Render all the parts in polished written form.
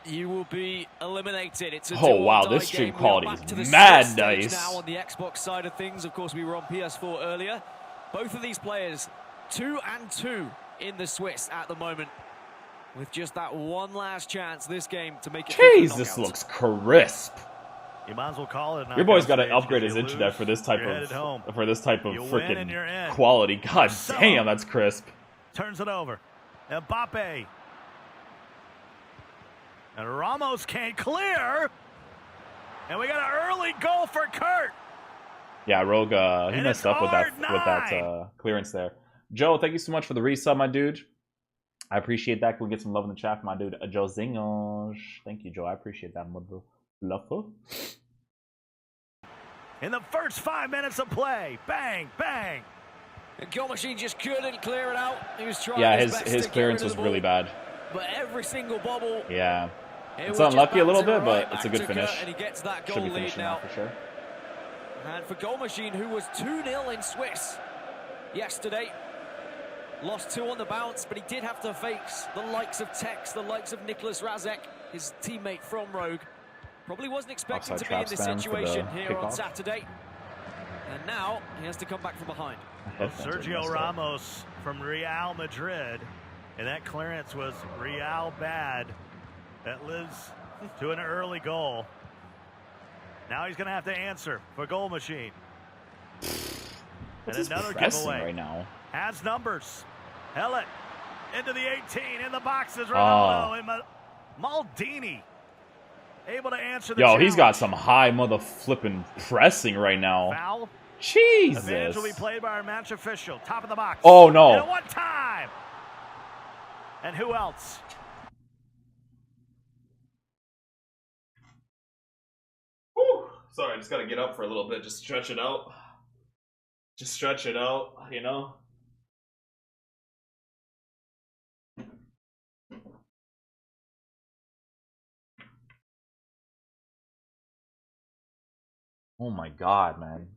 You will be eliminated. It's a oh wow, this stream quality is mad nice. Now on the Xbox side of things, of course, we were on PS4 earlier. Both of these players, 2-2 in the Swiss at the moment, with just that one last chance this game to make it. Jeez, this looks crisp. You might as well call it. Your boy's got to upgrade his internet for this type of freaking quality. God damn, that's crisp. Turns it over. Mbappe. And Ramos can't clear. And we got an early goal for Kurt. Yeah, Rogue, he messed up with that clearance there. Joe, thank you so much for the resub, my dude. I appreciate that. Can we get some love in the chat for my dude, Joe Zingos? Thank you, Joe. I appreciate that, mother. Love. In the first 5 minutes of play, bang, bang. And Goalmachine just couldn't clear it out. He was trying. Yeah, his clearance was really bad. But every single bobble. Yeah, it's unlucky a little bit, but it's a good finish. And he gets that goal Should be finishing now for sure. And for Goalmachine, who was 2-0 in Swiss yesterday, lost 2 on the bounce, but he did have to face the likes of Tex, the likes of Nicholas Razek, his teammate from Rogue. Probably wasn't expecting to be in this situation here on Saturday. And now he has to come back from behind. Sergio Ramos from Real Madrid. And that clearance was Real bad. That leads to an early goal. Now he's going to have to answer for Goalmachine. And another giveaway right now. Has numbers. Hellet into the 18. In the boxes. Ronaldo and Maldini. Able to answer the challenge. He's got some high mother flipping pressing right now. Foul. Jesus. Advantage will be played by our match official. Top of the box. Oh, no. And at one time. And who else? Whew. Sorry, I just got to get up for a little bit. Just stretch it out. Just stretch it out, you know? Oh my God, man.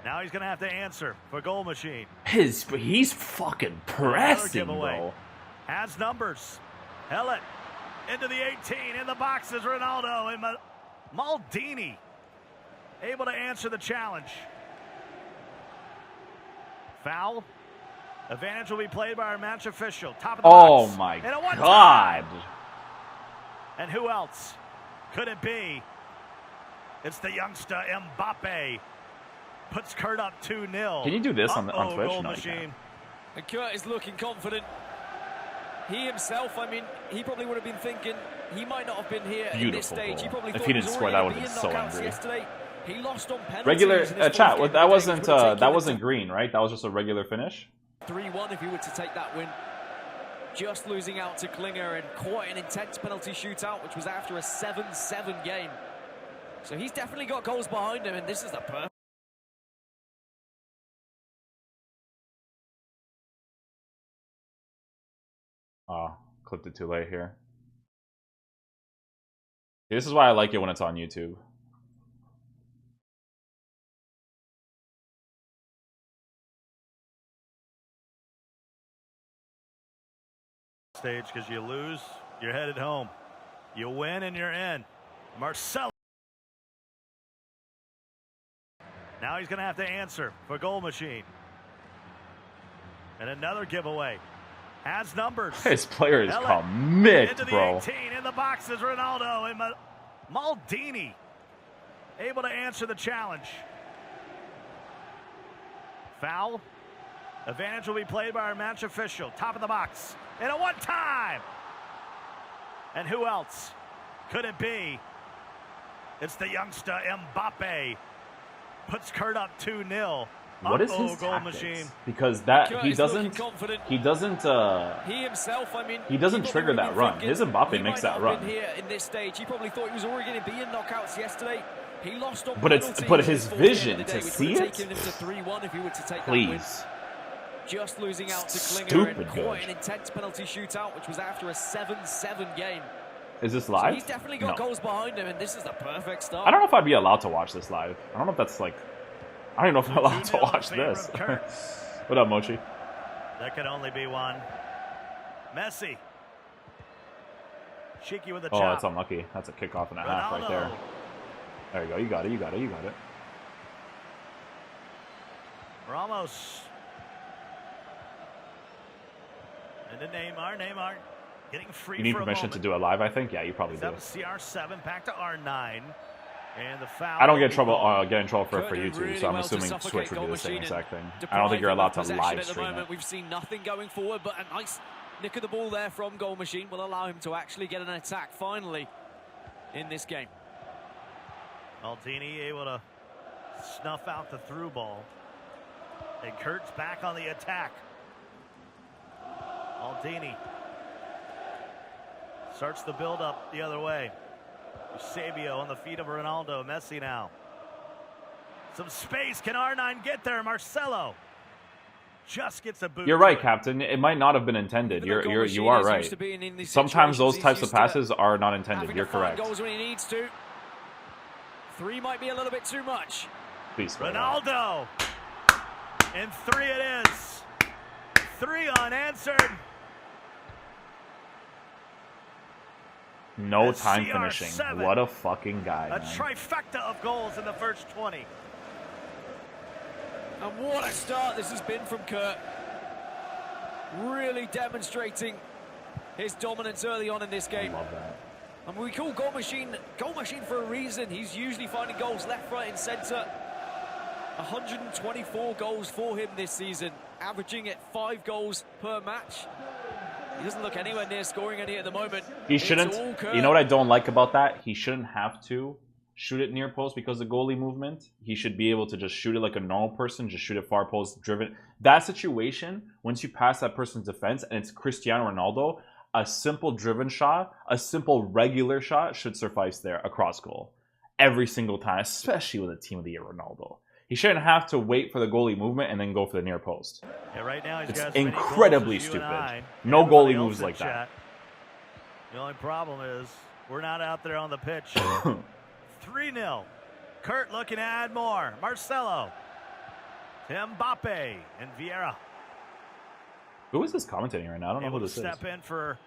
Now he's going to have to answer for Goalmachine. He's fucking pressing, bro. Has numbers. Hellet into the 18. In the boxes, Ronaldo and Maldini. Able to answer the challenge. Foul. Advantage will be played by our match official. Top of the box. Oh my God. And who else could it be? It's the youngster Mbappe. Puts Kurt up 2-0. Can you do this on Twitch? Goalmachine. And Kurt is looking confident. He himself, I mean, he probably would have been thinking he might not have been here at this stage. He probably if he didn't score, that would have been so angry. Yesterday. He lost on penalties. Regular chat. That wasn't green, right? That was just a regular finish. 3-1 if he were to take that win. Just losing out to Klinger in quite an intense penalty shootout, which was after a 7-7 game. So he's definitely got goals behind him, and this is the perfect. Oh, clipped it too late here. This is why I like it when it's on YouTube. Stage, because you lose, you're headed home. You win and you're in. Marcelo. Now he's going to have to answer for Goalmachine. And another giveaway. Has numbers. This player is commit, bro. 18 in the boxes, Ronaldo and Maldini. Able to answer the challenge. Foul. Advantage will be played by our match official. Top of the box. And at one time. And who else could it be? It's the youngster Mbappe. Puts Kurt up 2-0. What is his tactics? Because he doesn't trigger that run. His Mbappe makes that run. In this stage, he probably thought he was already going to be in knockouts yesterday. He lost on but his vision to see it. Please. Just losing out to Klinger in quite an intense penalty shootout, which was after a 7-7 game. Is this So live? he's definitely got goals behind him, and this is the perfect start. I don't know if I'd be allowed to watch this live. I don't know if that's like... I don't even know if I'm allowed to watch this. What up, Mochi? That could only be one. Messi. Cheeky with a chop. Oh, that's unlucky. That's a kickoff and a half right there. There you go. You got it. You got it. You got it. Ramos. And then Neymar getting free. You need permission to do it live, I think? Yeah, you probably do. CR7 back to R9. And the foul. I don't get in trouble for YouTube, really so I'm assuming Switch would do the same exact thing. I don't think you're allowed to live stream it. We've seen nothing going forward, but a nice nick of the ball there from Goalmachine will allow him to actually get an attack finally in this game. Maldini able to snuff out the through ball. And Kurt's back on the attack. Maldini starts the build up the other way. Eusebio on the feet of Ronaldo. Messi now. Some space. Can R9 get there? Marcelo just gets a boot. You're right, Captain. It might not have been intended. You are right. Sometimes those types of passes are not intended. You're correct. Goals when he needs to. 3 might be a little bit too much. Please. Ronaldo. And 3 it is. 3 unanswered. No time finishing. What a fucking guy. A trifecta of goals in the first 20. And what a start this has been from Kurt. Really demonstrating his dominance early on in this game. I love that. And we call Goalmachine for a reason. He's usually finding goals left, right, and centre. 124 goals for him this season, averaging at 5 goals per match. He doesn't look anywhere near scoring any at the moment. He shouldn't. You know what I don't like about that? He shouldn't have to shoot it near post because of goalie movement. He should be able to just shoot it like a normal person, just shoot it far post, driven. That situation, once you pass that person's defense and it's Cristiano Ronaldo, a simple driven shot, a simple regular shot should suffice there across goal. Every single time, especially with a team of the year Ronaldo. He shouldn't have to wait for the goalie movement and then go for the near post. Yeah, right now he's got incredibly stupid. No goalie moves like that. The only problem is we're not out there on the pitch. 3-0. Kurt looking to add more. Marcelo. Mbappe and Vieira. Who is this commentating right now? I don't know who this is. Step in for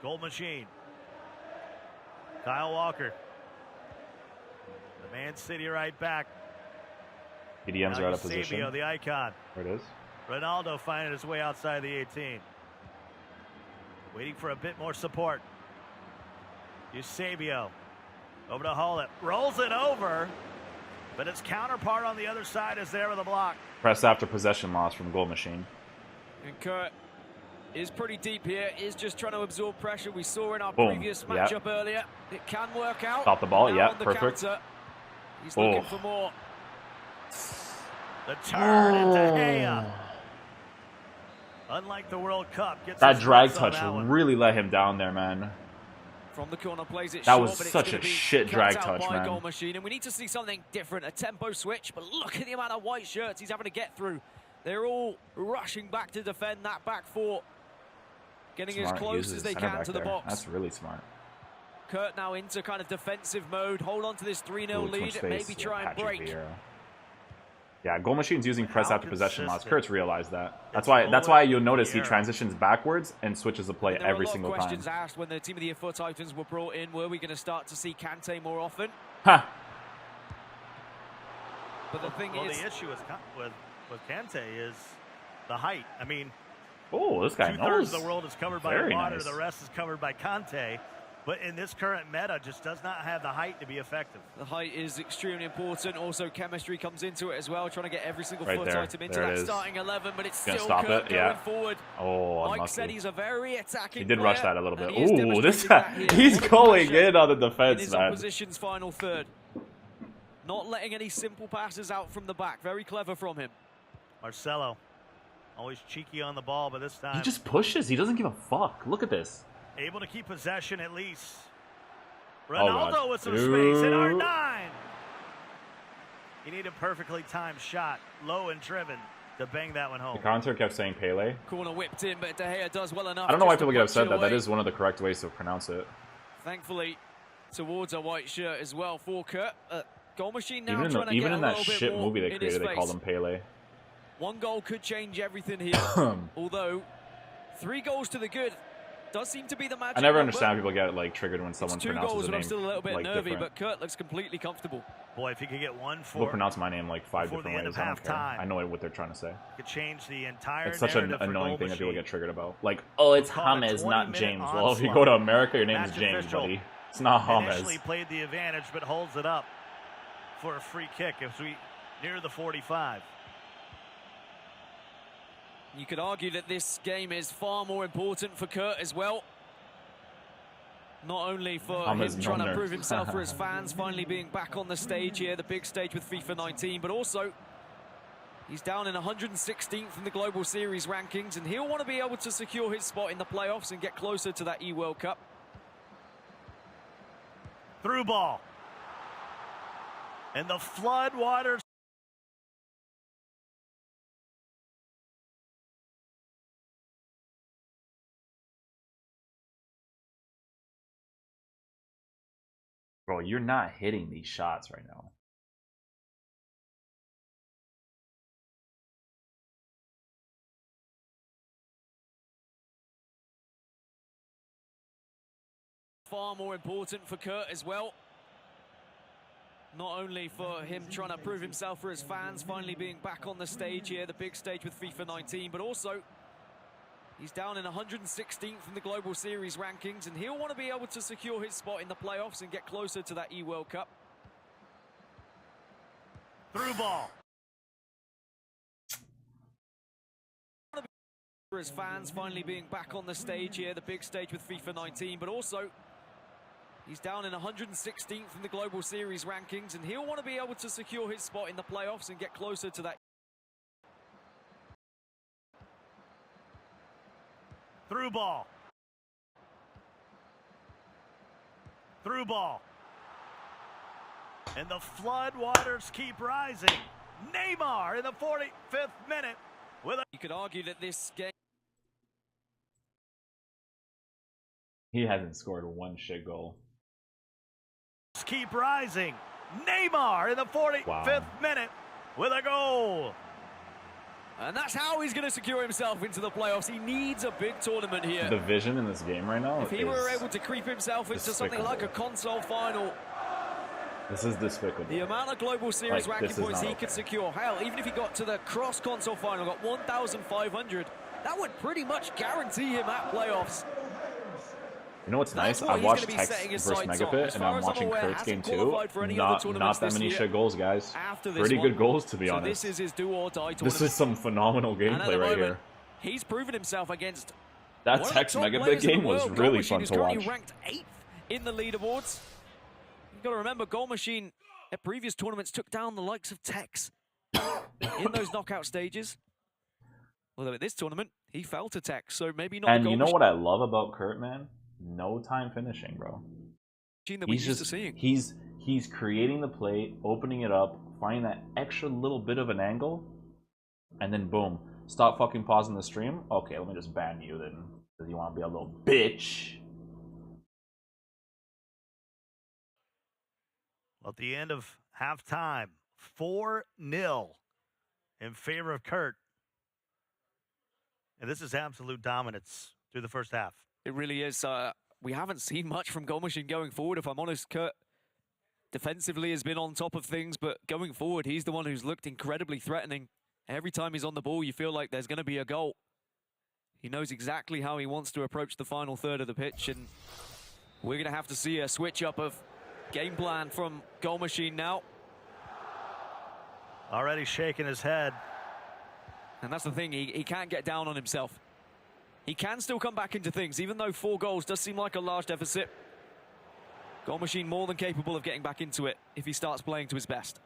Goalmachine. Kyle Walker. The Man City right back. PDMs are out of position. The icon. There it is. Ronaldo finding his way outside the 18. Waiting for a bit more support. Eusebio. Over to Hullet. Rolls it over. But his counterpart on the other side is there with a block. Press after possession loss from Goalmachine. And Kurt is pretty deep here. Is just trying to absorb pressure. We saw in our previous matchup earlier. It can work out. Stop the ball. Yeah, perfect. Counter, he's looking for more. The turn into Gea. Unlike the World Cup, gets that drag touch really let him down there, man. From the corner, plays it that short, was such a shit drag touch, man. Goalmachine, and we need to see something different, a tempo switch. But look at the amount of white shirts he's having to get through. They're all rushing back to defend that back four, getting as close as they can to the box. That's really smart. Kurt now into kind of defensive mode. Hold on to this 3-0 lead. Maybe try and break. Vieira. Yeah, Goalmachine's using press after possession loss. Kurt's realized that. That's why you'll notice he transitions backwards and switches the play every single time. Questions asked when the Team of the Year Foot Titans were brought in. Were we going to start to see Kante more often? Huh. But the thing is, the issue with Kante is the height. I mean, this guy knows. 2/3 of the world is covered by water. The rest is covered by Kante. But in this current meta, just does not have the height to be effective. The height is extremely important. Also, chemistry comes into it as well, trying to get every single foot item into that starting 11, but it's still Kurt going forward. Mike said he's a very attacking He did rush that a little bit. Ooh, this guy, he's going in on the defense, in his man. opposition's final third. Not letting any simple passes out from the back. Very clever from him. Marcelo, always cheeky on the ball, but this time... He just pushes. He doesn't give a fuck. Look at this. Able to keep possession at least. Ronaldo with some space in R9. He needed a perfectly timed shot, low and driven, to bang that one home. The commentator kept saying Pele. Corner whipped in, but De Gea does well enough. I don't know why people get upset that. That is one of the correct ways to pronounce it. thankfully, towards a white shirt as well for Kurt. Goalmachine now Even trying to even get in a that little shit bit more movie they in his created, they called face. him Pele. One goal could change everything here. Although 3 goals to the good does seem to be the magic I never number. understand people get like triggered when someone It's 2 pronounces goals, a but name I'm still a little bit like nervy. different. But Kurt looks completely comfortable. Boy, if he could get one People for pronounce my name like 5 before the different end ways. of I don't care. halftime. I know what they're trying to say. Could change the entire It's such an narrative for annoying thing that people Goalmachine. get triggered about. Like, oh, it's We'll call it James, not 20-minute James. Well, if you onslaught. go to America, your name is Match James, official buddy. It's not James. Initially played the advantage, but holds it up for a free kick as we near the 45. You could argue that this game is far more important for Kurt as well. Not only for him trying to prove himself for his fans, finally being back on the stage here, the big stage with FIFA 19, but also he's down in 116th in the Global Series rankings, and he'll want to be able to secure his spot in the playoffs and get closer to that E-World Cup. Through ball. And the flood waters. Bro, you're not hitting these shots right now. Far more important for Kurt as well. Not only for him trying to prove himself for his fans, finally being back on the stage here, the big stage with FIFA 19, but also he's down in 116th in the Global Series rankings, and he'll want to be able to secure his spot in the playoffs and get closer to that E-World Cup. Through ball. For his fans, finally being back on the stage here, the big stage with FIFA 19, but also he's down in 116th in the Global Series rankings, and he'll want to be able to secure his spot in the playoffs and get closer to that. Through ball. Through ball. And the flood waters keep rising. Neymar in the 45th minute with a... You could argue that this game... He hasn't scored one shit goal. Keep rising. Neymar in the 45th minute with a goal. And that's how he's going to secure himself into the playoffs. He needs a big tournament here. The vision in this game right now If he were able to creep himself into something like a console final, this is despicable. the amount of Global Series ranking points he could secure, hell, even if he got to the cross-console final, got 1,500, that would pretty much guarantee him at playoffs. You know what's nice? I watched Tex versus Megapit, and I'm watching Kurt's game too. Not that many shit goals, guys. Pretty good goals, to be honest. This is his do-or-die tournament. This is some phenomenal gameplay right here. He's proven himself against that Tex Megapit game was really fun to watch. Ranked 8th in the leaderboards. You've got to remember, Goalmachine at previous tournaments took down the likes of Tex in those knockout stages. Although at this tournament, he fell to Tex, so maybe not. And you know what I love about Kurt, man? No time finishing, bro. He's just he's creating the play, opening it up, finding that extra little bit of an angle, and then boom. Stop fucking pausing the stream. Okay, let me just ban you then, because you want to be a little bitch. At the end of halftime, 4-0 in favor of Kurt. And this is absolute dominance through the first half. It really is. We haven't seen much from Goalmachine going forward, if I'm honest. Kurt defensively has been on top of things, but going forward, he's the one who's looked incredibly threatening. Every time he's on the ball, you feel like there's going to be a goal. He knows exactly how he wants to approach the final third of the pitch, and we're going to have to see a switch-up of game plan from Goalmachine now. Already shaking his head. And that's the thing, he can't get down on himself. He can still come back into things, even though 4 goals does seem like a large deficit. Goalmachine more than capable of getting back into it if he starts playing to his best.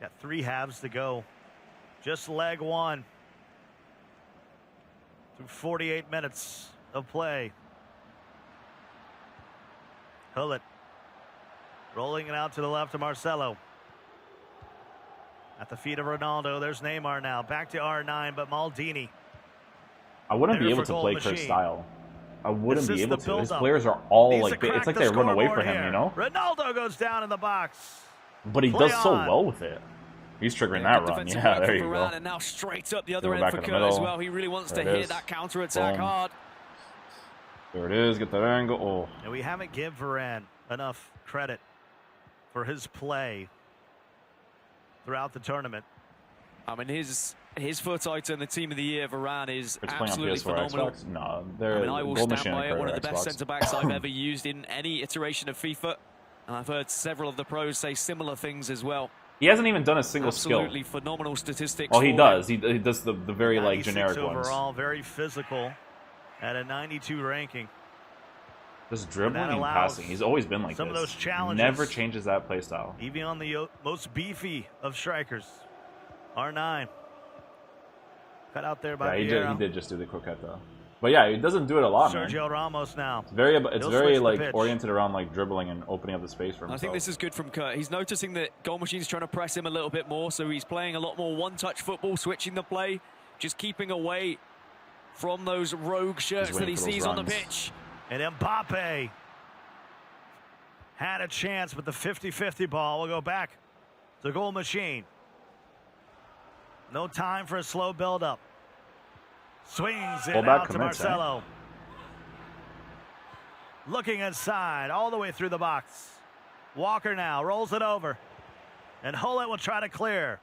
Got 3 halves to go. Just leg 1. Through 48 minutes of play. Hullet. Rolling it out to the left to Marcelo. At the feet of Ronaldo, there's Neymar now. Back to R9, but Maldini. I wouldn't be able to play Kurt's style. I wouldn't be able to. His build-up. players are all Needs like, to crack it's like the they run away scoreboard from him, here. you know? Ronaldo goes down in the box. But he Play does so on. well with it. He's triggering Good that run. defensive Yeah, work there from you go. Varane, and now straight up the other Go end back for in the Kurt as middle. well. He really wants There to it hit is. that counter-attack Boom. hard. There it is. Get that angle. Oh. And we haven't given Varane enough credit for his play throughout the tournament. I mean, his foot item, the team of the year, Varane, is It's playing on absolutely PS4 or phenomenal. Xbox? No, I they're mean, I will stand Goalmachine by it. for One of the best Xbox. centre-backs I've ever used in any iteration of FIFA. And I've heard several of the pros say similar things as well. He hasn't even done a single Absolutely skill. phenomenal statistics. Oh, he for does. him. He does the very like 96 generic overall, ones. very physical at a 92 ranking. Just dribbling that and allows passing. He's always been like some this. of those challenges. Never changes that play style. Even on the most beefy of strikers. R9. Cut out there by Yeah, he did just do the croquette though. But yeah, he doesn't do it a lot, man. Sergio Ramos now. It's very He'll switch the like pitch. oriented around like dribbling and opening up the space for himself. I think this is good from Kurt. He's noticing that Goalmachine's trying to press him a little bit more, so he's playing a lot more one-touch football, switching the play, just keeping away from those rogue shirts that he sees on the pitch. And Mbappe had a chance with the 50-50 ball. We'll go back to Goalmachine. No time for a slow build-up. Swings it out to Marcelo. Looking inside, all the way through the box. Walker now rolls it over. And Hullet will try to clear.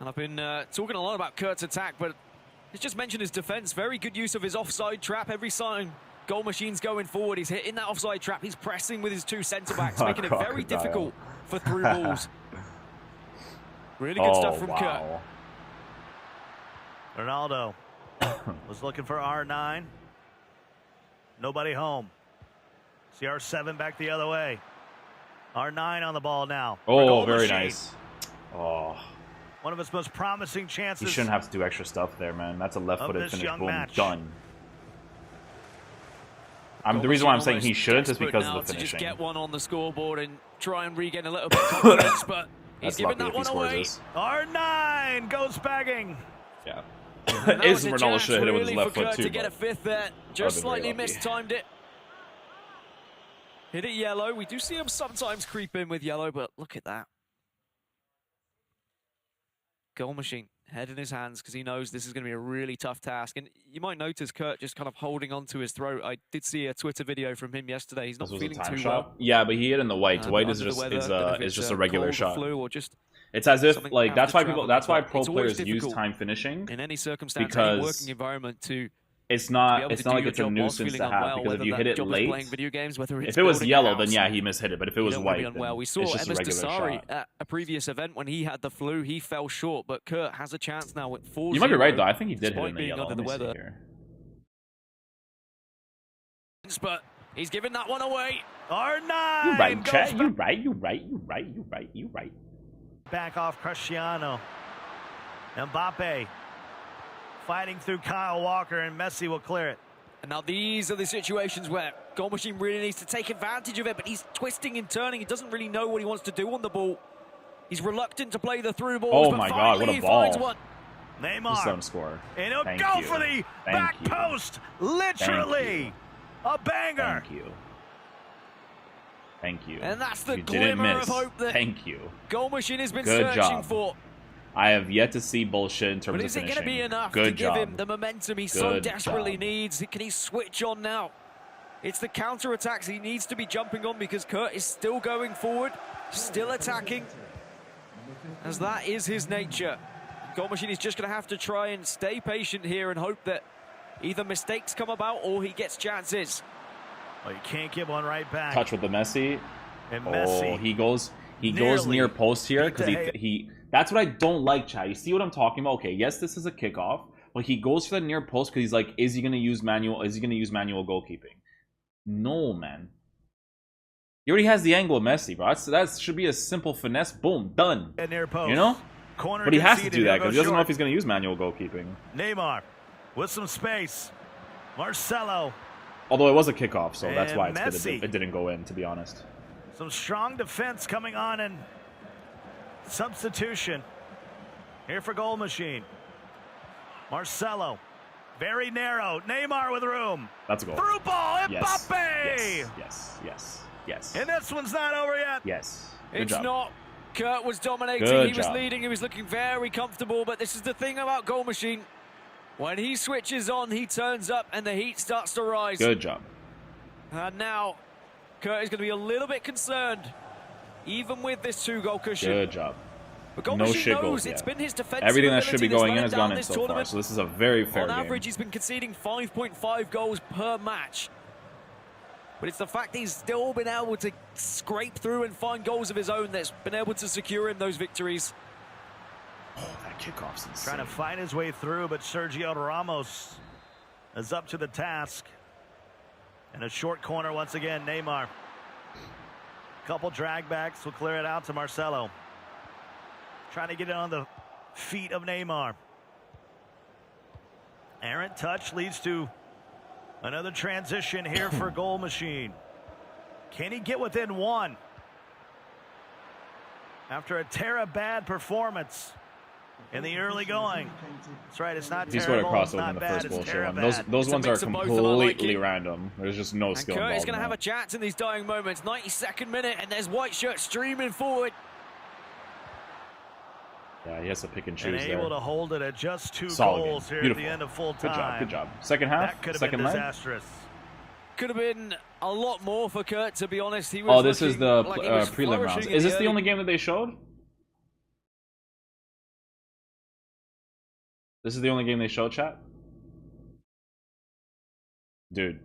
And I've been talking a lot about Kurt's attack, but he's just mentioned his defense. Very good use of his offside trap. Every time Goalmachine's going forward, he's hitting that offside trap. He's pressing with his two centre-backs, making it very difficult for through balls. Really good stuff from Kurt. Ronaldo was looking for R9. Nobody home. CR7 back the other way. R9 on the ball now. Oh, very nice. Oh. One of his most promising chances. He shouldn't have to do extra stuff there, man. That's a left-footed finish. Boom, done. The reason why I'm saying he shouldn't is because of the finishing. Just get one on the scoreboard and try and regain a little bit of confidence, but he's giving that one away. R9 goes bagging. Yeah. Is Ronaldo should have hit it with his left foot too. To get a fifth there, just slightly mistimed it. Hit it yellow. We do see him sometimes creep in with yellow, but look at that. Goalmachine, head in his hands, because he knows this is going to be a really tough task. And you might notice Kurt just kind of holding onto his throat. I did see a Twitter video from him yesterday. He's not feeling too well. Yeah, but he hit in the white. White is just a regular shot. Flu or just it's as if like that's why pro players use time finishing in any circumstance, any working environment to. It's not like it's a nuisance to have, because if you hit it late, if it was yellow, then yeah, he mishit it. But if it was white, then we saw it's just a regular shot. At a previous event when he had the flu, he fell short, but Kurt has a chance now with 4-0. You might be right though. I think he did hit in the yellow. Under the weather. But he's giving that one away. R9. You right, Chet. You right. Back off Cristiano. Mbappe. Fighting through Kyle Walker, and Messi will clear it. And now these are the situations where Goalmachine really needs to take advantage of it, but he's twisting and turning. He doesn't really know what he wants to do on the ball. He's reluctant to play the through balls. Oh my God, what a ball. Neymar. Just let him score. And he'll go for the back post. Literally. A banger. Thank you. And that's the glimmer of hope that Goalmachine has been searching for. I have yet to see bullshit in terms of finishing. But is it going to be enough to give him the momentum he so desperately needs? Can he switch on now? It's the counter-attacks he needs to be jumping on, because Kurt is still going forward, still attacking, as that is his nature. Goalmachine is just going to have to try and stay patient here and hope that either mistakes come about or he gets chances. Well, you can't give one right back. Touch with the Messi. And Messi. Oh, he goes near post here because he that's what I don't like, Chad. You see what I'm talking about? Okay, yes, this is a kickoff, but he goes for the near post because he's like, is he gonna use manual goalkeeping? No, man. He already has the angle of Messi, bro. That should be a simple finesse. Boom, done. Near post. You know? Corner, but he has to do that because he doesn't know if he's gonna use manual goalkeeping. Neymar with some space. Marcelo. Although it was a kickoff, so that's why it didn't go in, to be honest. Some strong defense coming on, and substitution here for Goalmachine. Marcelo Very narrow. Neymar with room. That's a goal. Through ball. Yes. Mbappe. Yes. And this one's not over yet. Yes. Good It's job. not. Kurt was dominating. Good He was job. leading. He was looking very comfortable. But this is the thing about Goalmachine. When he switches on, he turns up and the heat starts to rise. Good job. And now, Kurt is going to be a little bit concerned, even with this 2-goal cushion. Good job. But No Goalmachine shit knows goals it's yet. been his defensive Everything that should be ability going in that's has let him gone down in this so far. tournament. So this is a very fair On game. average, he's been conceding 5.5 goals per match. But it's the fact he's still been able to scrape through and find goals of his own that's been able to secure him those victories. Oh, that kickoff's insane. Trying to find his way through, but Sergio Ramos is up to the task. In a short corner once again, Neymar. Couple drag backs will clear it out to Marcelo. Trying to get it on the feet of Neymar. Errant touch leads to another transition here for Goalmachine. Can he get within one? After a bad performance in the early going. That's right, it's not He terrible, scored a it's crossover not in the bad, first it's bullshit one. Terabad. Those It's a ones are mix of both, and I like completely it. random. There's just no And skill Kurt involved. is going to in have a that. chance in these dying moments. 92nd minute, and there's white shirt streaming forward. Yeah, he has to pick and And choose able there. to hold it at just 2 Solid game. goals here Beautiful. at the end of full Good time. job. Good job. Second half. That could have Second been leg. disastrous. Could have been a lot more for Kurt, to be honest. He was Oh, this is looking the like he was prelim rounds. flourishing Is in this the early- only game that they showed? This is the only game they showed, chat? Dude,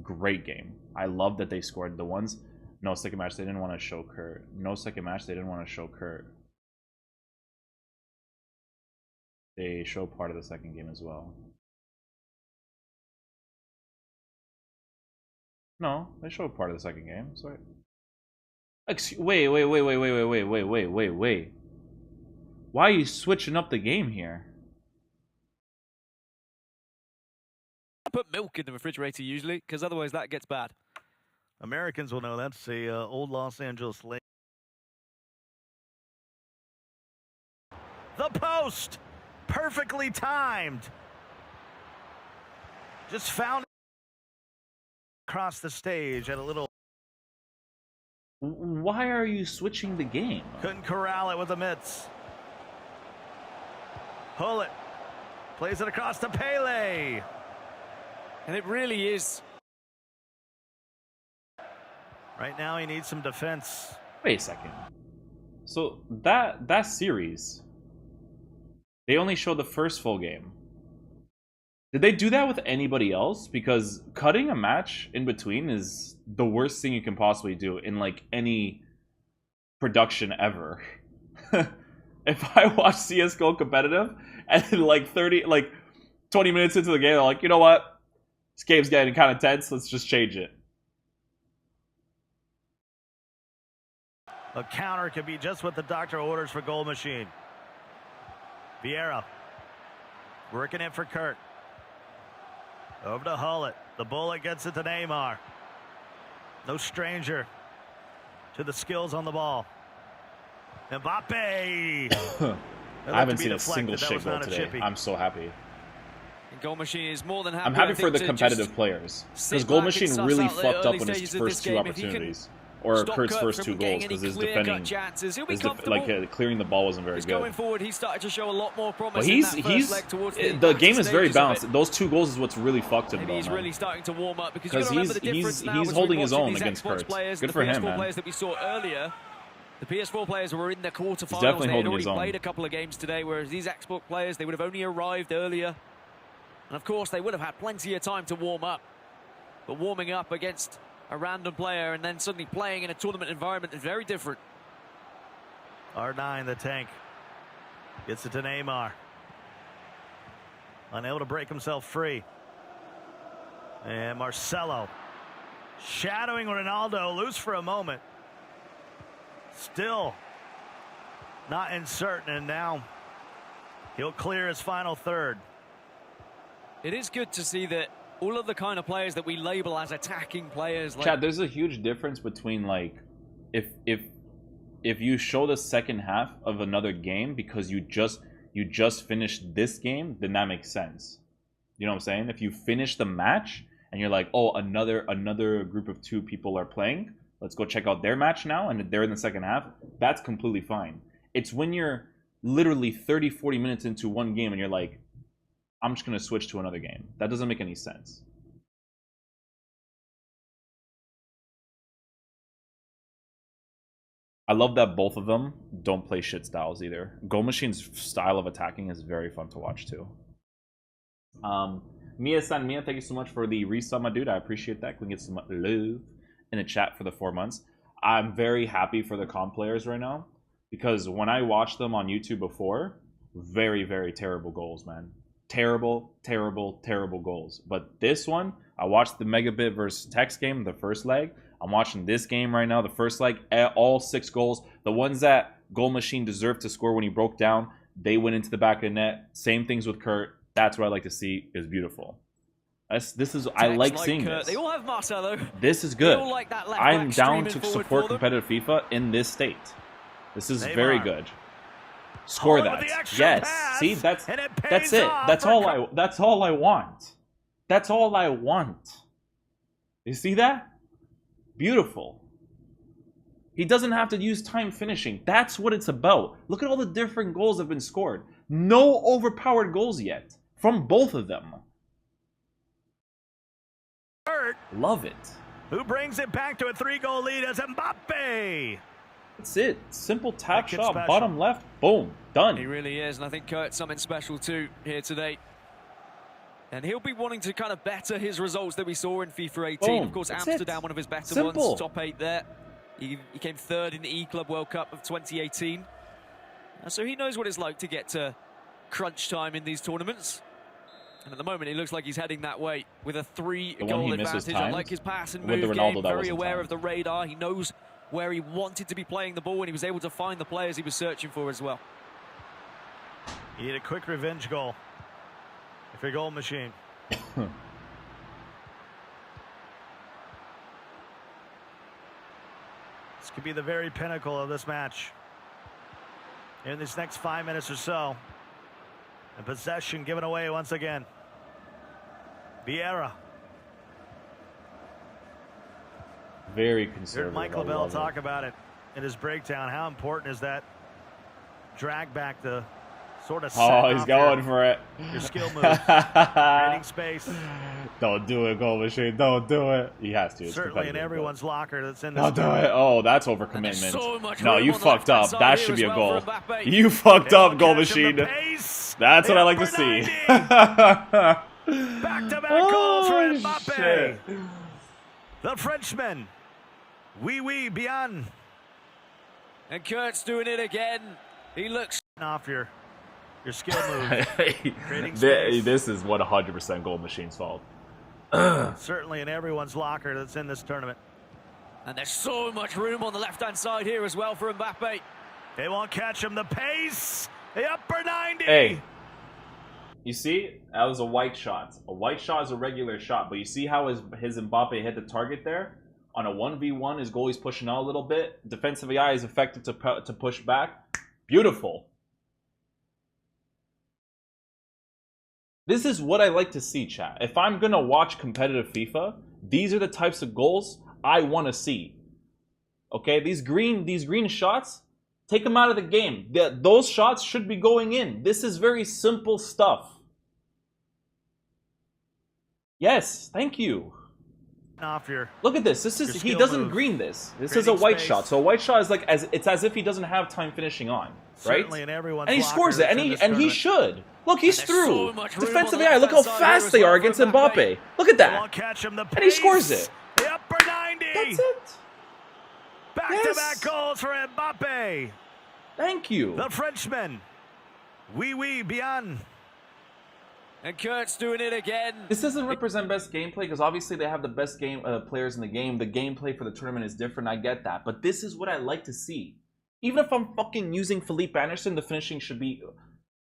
great game. I love that they scored. The ones... No second match, they didn't want to show Kurt. No second match, they didn't want to show Kurt. They show part of the second game as well. No, they show part of the second game. Sorry. Wait. Why are you switching up the game here? I put milk in the refrigerator usually, because otherwise that gets bad. Americans will know that's the old Los Angeles Lakers. The post! Perfectly timed. Just found it across the stage at a little... Why are you switching the game? Couldn't corral it with the mitts. Pull it. Plays it across to Pele. And it really is. Right now he needs some defense. Wait a second. So that series, they only showed the first full game. Did they do that with anybody else? Because cutting a match in between is the worst thing you can possibly do in like any production ever. If I watch CSGO competitive and then like 20 minutes into the game, I'm like, you know what? This game's getting kind of tense. Let's just change it. A counter could be just what the doctor orders for Goalmachine. Vieira working it for Kurt. Over to Hullett. The bullet gets it to Neymar. No stranger to the skills on the ball. Mbappe. I haven't seen a single shit goal today. I'm so happy. And Goalmachine is more than happy. I'm happy I for think, the to competitive just players. sit Because back and Goalmachine suss really out the fucked up early on his stages of first this two game. If he can opportunities. Or stop Kurt's Kurt first from two getting goals. any Because his clear-cut defending, chances, he'll be comfortable. clearing the ball wasn't very He's good. going forward. He started to show a lot more promise. But in he's that first leg towards the game is very stages of balanced. it. Those 2 goals is what's really fucked him. Maybe he's man. really starting to warm up because you got to Because remember the difference now he's between holding his watching own these against Xbox Kurt. players, Good the for him, PS4 man. players that we saw earlier. The PS4 players were in the quarterfinals. definitely They had holding already his own. played a couple of games today, whereas these Xbox players, they would have only arrived earlier. And of course, they would have had plenty of time to warm up. But warming up against a random player and then suddenly playing in a tournament environment is very different. R9, the tank. Gets it to Neymar. Unable to break himself free. And Marcelo. Shadowing Ronaldo. Loose for a moment. Still not in certain. And now he'll clear his final third. It is good to see that all of the kind of players that we label as attacking players... like Chad, there's a huge difference between like if you show the second half of another game because you just finished this game, then that makes sense. You know what I'm saying? If you finish the match and you're like, oh, another group of 2 people are playing, let's go check out their match now, and they're in the second half, that's completely fine. It's when you're literally 30, 40 minutes into one game and you're like, I'm just going to switch to another game. That doesn't make any sense. I love that both of them don't play shit styles either. Goalmachine's style of attacking is very fun to watch too. Mia-san, Mia, thank you so much for the resub, my dude. I appreciate that. We can get some love in the chat for the 4 months. I'm very happy for the comp players right now because when I watched them on YouTube before, very, very terrible goals, man. Terrible, terrible, terrible goals. But this one, I watched the Megabit versus Tex game, the first leg. I'm watching this game right now, the first leg, all 6 goals. The ones that Goalmachine deserved to score when he broke down, they went into the back of the net. Same things with Kurt. That's what I like to see. It's beautiful. I like seeing this. They all have Marcelo. This is good. They all like that left I'm back down to streaming support competitive FIFA in this state. This is very good. Score that. Yes. See, that's it. That's all I want. That's all I want. You see that? Beautiful. He doesn't have to use time finishing. That's what it's about. Look at all the different goals that have been scored. No overpowered goals yet from both of them. Love it. Who brings it back to a 3-goal lead as Mbappe. That's it. Simple tap shot, bottom left, boom, done. He really is, and I think Kurt's something special too here today. And he'll be wanting to kind of better his results that we saw in FIFA 18. Boom. Of course, That's Amsterdam, it. one of his better Simple. ones, top 8 there. He came 3rd in the E-Club World Cup of 2018. So he knows what it's like to get to crunch time in these tournaments. And at the moment, it looks like he's heading that way with a 3-goal advantage. I like his pass and move game, very aware of the radar. He knows where he wanted to be playing the ball, and he was able to find the players he was searching for as well. You need a quick revenge goal if you're Goalmachine. This could be the very pinnacle of this match. In this next 5 minutes or so. And possession given away once again. Vieira. Very conservative. Heard Mike Lavelle talk about it in his breakdown. How important is that drag back to sort of set he's going for it. Your skill moves. Creating space. Don't do it, Goalmachine. Don't do it. He has to. It's certainly in everyone's locker that's in this. Don't do it. Oh, that's overcommitment. So no, you fucked up. That should be a goal. You fucked up, Goalmachine. That's what I like to see. Back-to-back goals for Mbappe. The Frenchman. Oui, bien. And Kurt's doing it again. He looks off your skill move. This is 100% Goalmachine's fault. Certainly in everyone's locker that's in this tournament. And there's so much room on the left-hand side here as well for Mbappe. They won't catch him. The pace. The upper 90. Hey. You see? That was a white shot. A white shot is a regular shot. But you see how his Mbappe hit the target there? On a 1v1, his goalie's pushing out a little bit. Defensive AI is effective to push back. Beautiful. This is what I like to see, chat. If I'm going to watch competitive FIFA, these are the types of goals I want to see. Okay? These green shots, take them out of the game. Those shots should be going in. This is very simple stuff. Yes, thank you. Look at this. He doesn't green this. This is a white shot. So a white shot is like it's as if he doesn't have time finishing on, right? And he scores it, and he should. Look, he's through. Defensive AI. Look how fast they are against Mbappe. Look at that. And he scores it. The upper 90. That's it. Back-to-back goals for Mbappe. Thank you. The Frenchman. Oui, bien. And Kurt's doing it again. This doesn't represent best gameplay because obviously they have the best players in the game. The gameplay for the tournament is different. I get that. But this is what I like to see. Even if I'm fucking using Felipe Anderson, the finishing should be...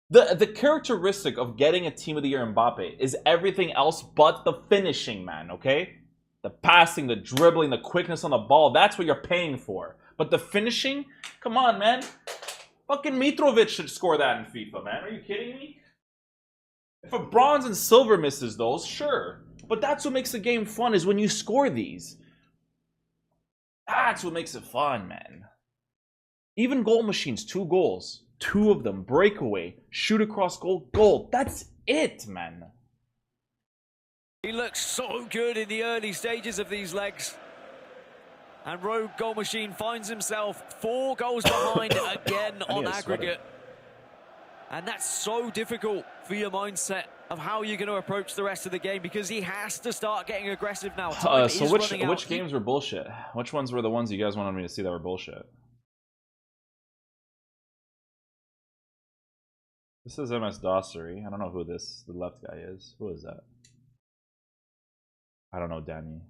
The characteristic of getting a Team of the Year Mbappe is everything else but the finishing, man, okay? The passing, the dribbling, the quickness on the ball, that's what you're paying for. But the finishing? Come on, man. Fucking Mitrovic should score that in FIFA, man. Are you kidding me? If a bronze and silver misses those, sure. But that's what makes the game fun, is when you score these. That's what makes it fun, man. Even goal machines, 2 goals. 2 of them, breakaway, shoot across goal, goal. That's it, man. He looks so good in the early stages of these legs. And Rogue Goalmachine finds himself 4 goals behind again on aggregate. And that's so difficult for your mindset of how you're going to approach the rest of the game, because he has to start getting aggressive now. So which games were bullshit? Which ones were the ones you guys wanted me to see that were bullshit? This is MS Dossery. I don't know who the left guy is. Who is that? I don't know, Danny.